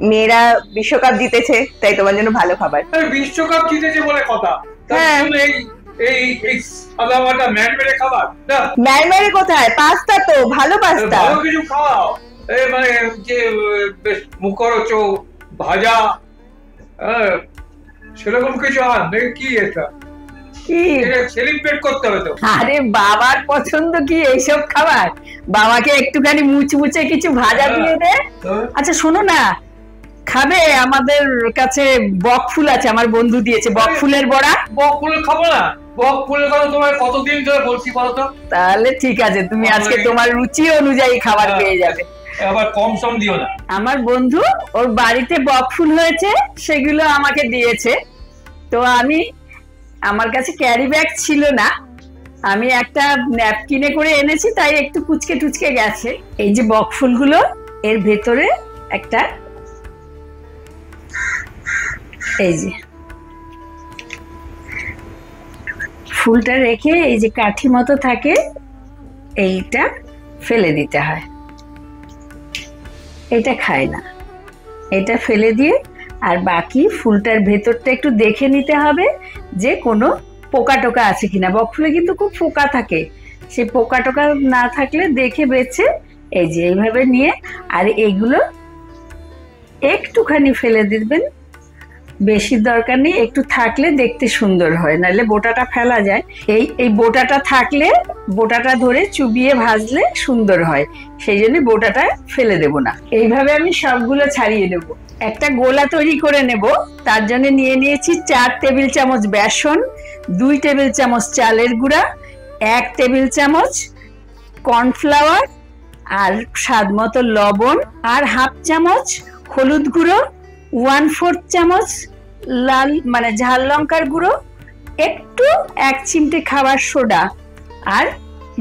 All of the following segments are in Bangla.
মেয়েরা বিশ্বকাপ জিতেছে, তাই তোমার জন্য ভালো খাবার। বিশ্বকাপ জিতেছে বলে কথা, হ্যাঁ। এই সাদামাটা ম্যানমেরে খাবার না? ম্যারমারে কোথায়? পাস্তা তো, ভালো পাস্তা। ভালো কিছু খাও, এই মানে যে বেশ মুখরোচক ভাজা, সেরকম কিছু আর নেই। কি এটা কি সেলিব্রেট করতে হবে তো। আরে বাবার পছন্দ কি এইসব খাবার? বাবাকে একটুখানি মুচমুচে কিছু ভাজা দিয়ে দে। আচ্ছা শোনো না, খাবে? আমাদের কাছে বক ফুল আছে, আমার বন্ধু দিয়েছে বক ফুলের বড়া। বক ফুল খাবো না? বক ফুলের কথা তোমার কতদিন ধরে বলছি বলো তো? তাহলে ঠিক আছে, তুমি আজকে তোমার রুচি অনুযায়ী খাবার পেয়ে যাবে। আবার কম সম দিও না। আমার বন্ধু, ওর বাড়িতে বক ফুল হয়েছে, সেগুলো আমাকে দিয়েছে। তো আমার কাছে ক্যারি ব্যাগ ছিল না, আমি একটা ন্যাপকিনে করে এনেছি, তাই একটু কুচকে টুচকে গেছে। এই যে বক ফুলগুলো, এর ভেতরে একটা এই যে ফুলটা রেখে এই যে কাঠি মতো থাকে, এইটা ফেলে দিতে হয়। এটা খায় না, এটা ফেলে দিয়ে আর বাকি ফুলটার ভেতরটা একটু দেখে নিতে হবে যে কোনো পোকা টোকা আছে কিনা। বক ফুলে কিন্তু খুব পোকা থাকে, সেই পোকা টোকা না থাকলে দেখে বেছে এই যে এইভাবে নিয়ে, আর এইগুলো একটুখানি ফেলে দিবেন, বেশি দরকার নেই, একটু থাকলে দেখতে সুন্দর হয়, নাহলে বোটাটা ফেলা যায়। এই বোটাটা থাকলে বোটাটা ধরে চুবিয়ে ভাজলে সুন্দর হয়, সেই জন্য বোটাটা ফেলে দেব না। এইভাবে আমি সবগুলো ছাড়িয়ে নেব। একটা গোলা তৈরি করে নেব, তার জন্য নিয়ে নিয়েছি 4 টেবিল চামচ বেসন, 2 টেবিল চামচ চালের গুঁড়া, 1 টেবিল চামচ কর্নফ্লাওয়ার, আর স্বাদ মতো লবণ, আর হাফ চামচ হলুদ গুঁড়ো, 1/4 চামচ লাল মানে ঝাল লঙ্কার গুঁড়ো, একটু 1 চিমটে খাবার সোডা, আর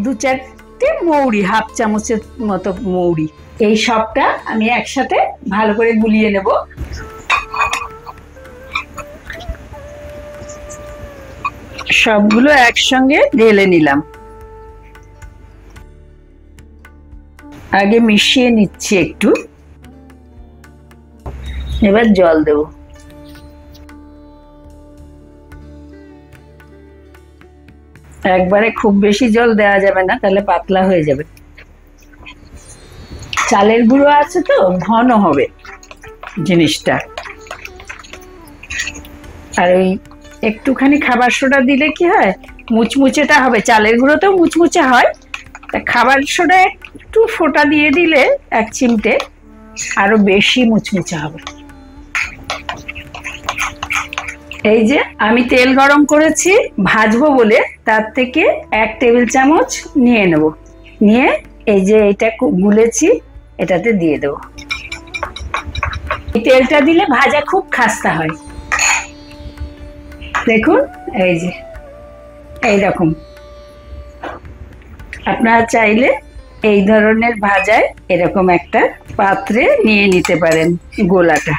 2-4টে মৌরি, হাফ চামচের মতো মৌরি। এই সবটা আমি একসাথে ভালো করে গুলিয়ে নেব। সবগুলো একসঙ্গে ঢেলে নিলাম, আগে মিশিয়ে নিচ্ছি একটু, এবার জল দেব। একবারে খুব বেশি জল দেওয়া যাবে না, তাহলে পাতলা হয়ে যাবে। চালের গুঁড়ো আছে তো, ঘন হবে জিনিসটা। আর ওই একটুখানি খাবার সোডা দিলে কি হয়, মুচমুচেটা হবে। চালের গুঁড়োতেও মুচমুচে হয়, তা খাবার সোডা একটু ফোঁটা দিয়ে দিলে 1 চিমটে আরো বেশি মুচমুচে হবে। এই যে আমি তেল গরম করেছি ভাজবো বলে, তার থেকে 1 টেবিল চামচ নিয়ে নেব, নিয়ে এই যে এটা গুলেছি এটাতে দিয়ে দেব। এই তেলটা দিলে ভাজা খুব খাস্তা হয়। দেখুন এই যে এইরকম, আপনারা চাইলে এই ধরনের ভাজায় এরকম একটা পাত্রে নিয়ে নিতে পারেন গোলাটা,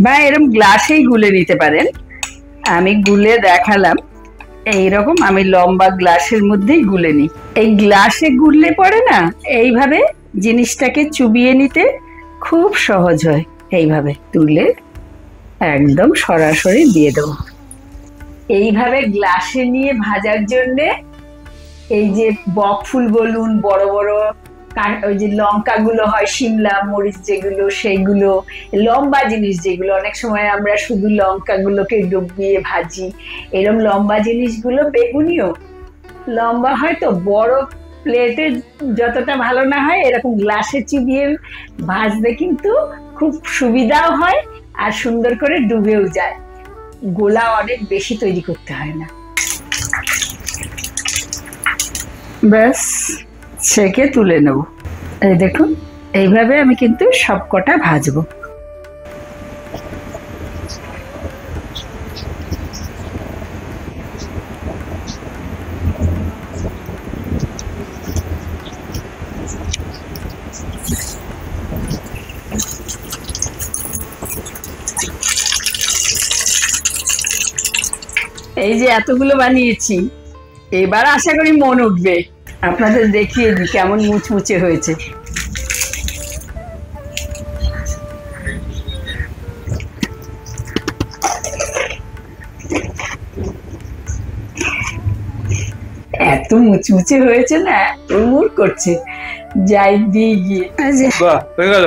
বা এরকম গ্লাসেই গুলে নিতে পারেন। আমি গুলে দেখালাম, এইরকম আমি লম্বা গ্লাসের মধ্যেই গুলে নিই। এই গ্লাসে গুললে পরে না, এইভাবে জিনিসটাকে চুবিয়ে নিতে খুব সহজ হয়। এইভাবে তুলে একদম সরাসরি দিয়ে দেবো। এইভাবে গ্লাসে নিয়ে ভাজার জন্যে এই যে বক ফুল বলুন, বড় বড় ওই যে লঙ্কাগুলো হয়, শিমলা মরিচ যেগুলো, সেইগুলো লম্বা জিনিস যেগুলো, অনেক সময় আমরা শুধু লঙ্কাগুলোকে ডুবিয়ে ভাজি, এরকম লম্বা জিনিসগুলো, বেগুনিও লম্বা হয়, তো বড় প্লেটে যতটা ভালো না হয়, এরকম গ্লাসে চিবিয়ে ভাজতে কিন্তু খুব সুবিধাও হয়, আর সুন্দর করে ডুবেও যায়। গোলা অনেক বেশি তৈরি করতে হয় না। ব্যাস ছেঁকে তুলে নেব। এই দেখুন, এইভাবে আমি কিন্তু সবকটা ভাজবো। এই যে এতগুলো বানিয়েছি, এবার আশা করি মন উঠবে। আপনাদের দেখিয়ে দিই কেমন মুচমুচে হয়েছে। এত মুচমুচে হয়েছে না, উড় করছে। যাই দিয়ে গিয়ে বাহ, হয়ে গেল।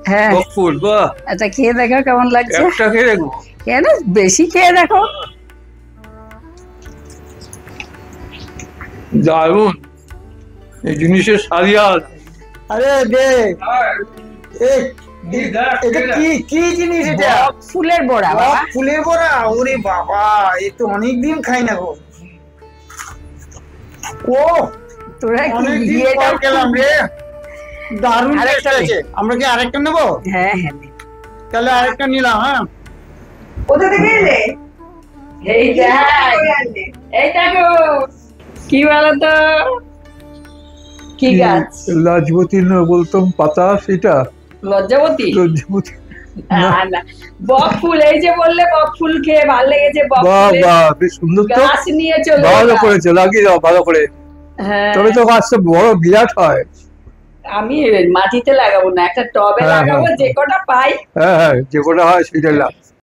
হ্যাঁ, বক ফুল, বাহ। এটা খেয়ে দেখো কেমন লাগছে। একটা খেয়ে দেখো। কেন, বেশি খেয়ে দেখো। দারুণ, এই জিনিসের স্বাদই আলাদা। আরে দেখ, এটা কি কি জিনিস এটা? বক ফুলের বড়া বাবা। বক ফুলের বড়া? ওরে বাবা, এ তো অনেকদিন খাই না গো। ও, তোরা কি অনেকদিন বিয়েটা পর খেলাম রে, দারুণ আরেকটা টেস্ট আছে। আমরা কি আরেকটা নেবো? হ্যাঁ হ্যাঁ, তাহলে আরেকটা নিলাম। হ্যাঁ, কোথা থেকে এলে? এই দেখ, এই দেখো কি বলতো, কি গাছ? লাজবতী না বলতাম পাতা, সেটা লজ্জাবতী? লজ্জাবতী। না না, বক ফুল। এই যে বললে বক ফুল খেয়ে ভালো লেগেছে, বক বাহ ফুলের বাহ, বেশ সুন্দর তো। গাছ নিয়ে চলে ভালো এলাম। করেছে, লাগিয়ে দাও ভালো করে। হ্যাঁ, তবে তো গাছটা বড় বিরাট হয়। আমি মাটিতে লাগাবো না, একটা টবে হ্যাঁ, লাগাবো, হ্যাঁ। যে কটা পাই। হ্যাঁ হ্যাঁ, যে কটা হয় সেটা লাভ।